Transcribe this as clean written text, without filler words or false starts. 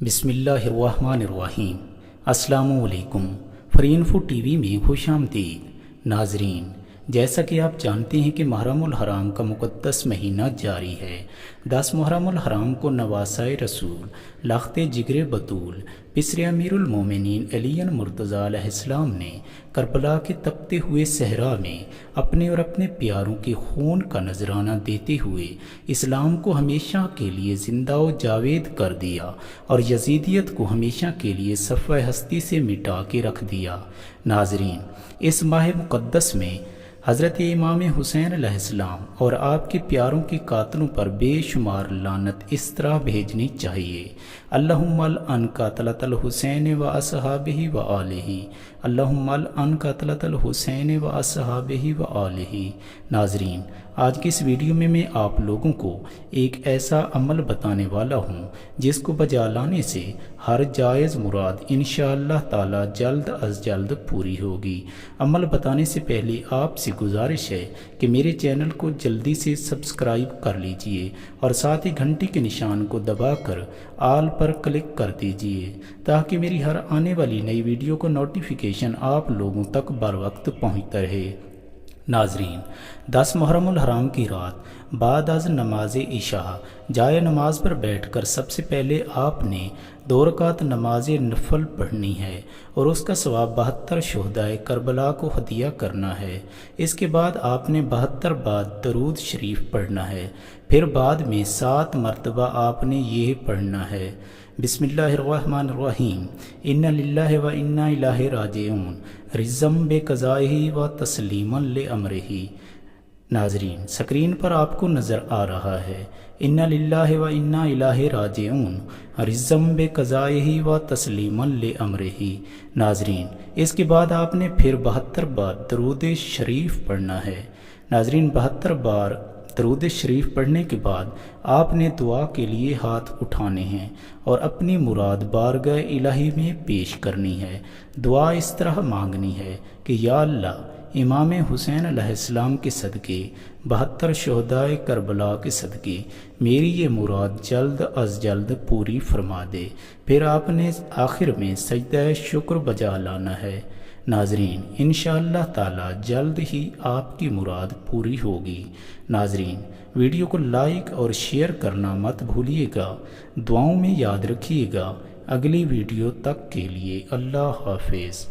بسم اللہ الرحمن الرحیم۔ السلام علیکم۔ فرینفو ٹی وی میں خوش آمدید ناظرین۔ جیسا کہ آپ جانتے ہیں کہ محرم الحرام کا مقدس مہینہ جاری ہے۔ 10 محرم الحرام کو نواسۂ رسول لخت جگر بطول پسر امیر المومنین علی مرتضیٰ علیہ السلام نے کربلا کے تپتے ہوئے صحرا میں اپنے اور اپنے پیاروں کے خون کا نذرانہ دیتے ہوئے اسلام کو ہمیشہ کے لیے زندہ و جاوید کر دیا اور یزیدیت کو ہمیشہ کے لیے صفحہ ہستی سے مٹا کے رکھ دیا۔ ناظرین، اس ماہ مقدس میں حضرت امام حسین علیہ السلام اور آپ کے پیاروں کے قاتلوں پر بے شمار لعنت اس طرح بھیجنی چاہیے: اللہم العن قاتلۃ الحسین و اصحابہ و آلہ، اللہم العن قاتلۃ الحسین و اصحابہ و آلہ۔ ناظرین، آج کی اس ویڈیو میں آپ لوگوں کو ایک ایسا عمل بتانے والا ہوں جس کو بجا لانے سے ہر جائز مراد انشاءاللہ تعالی جلد از جلد پوری ہوگی۔ عمل بتانے سے پہلے آپ سے گزارش ہے کہ میرے چینل کو جلدی سے سبسکرائب کر لیجئے اور ساتھ ہی گھنٹی کے نشان کو دبا کر آل پر کلک کر دیجئے تاکہ میری ہر آنے والی نئی ویڈیو کو نوٹیفیکیشن آپ لوگوں تک بر وقت پہنچتا رہے۔ ناظرین، 10 محرم الحرام کی رات بعد از نماز عشاء جائے نماز پر بیٹھ کر سب سے پہلے آپ نے 2 رکعت نماز نفل پڑھنی ہے اور اس کا ثواب 72 شہدائے کربلا کو ہدیہ کرنا ہے۔ اس کے بعد آپ نے 72 بار درود شریف پڑھنا ہے۔ پھر بعد میں 7 مرتبہ آپ نے یہ پڑھنا ہے: بسم اللہ الرحمن الرحیم، ان للہ و انا الیہ راجعون، رضم بقضائہ و تسلیما لامرہ۔ ناظرین، سکرین پر آپ کو نظر آ رہا ہے ان للہ و انا الیہ راجعون، رضم بقضائہ و تسلیما لامرہ۔ ناظرین، اس کے بعد آپ نے پھر 72 بار درود شریف پڑھنا ہے۔ ناظرین، 72 بار درود شریف پڑھنے کے بعد آپ نے دعا کے لیے ہاتھ اٹھانے ہیں اور اپنی مراد بارگاہ الہی میں پیش کرنی ہے۔ دعا اس طرح مانگنی ہے کہ یا اللہ، امام حسین علیہ السلام کے صدقے، 72 شہدائے کربلا کے صدقے میری یہ مراد جلد از جلد پوری فرما دے۔ پھر آپ نے آخر میں سجدہ شکر بجا لانا ہے۔ ناظرین، انشاءاللہ تعالی جلد ہی آپ کی مراد پوری ہوگی۔ ناظرین، ویڈیو کو لائک اور شیئر کرنا مت بھولیے گا۔ دعاؤں میں یاد رکھیے گا۔ اگلی ویڈیو تک کے لیے اللہ حافظ۔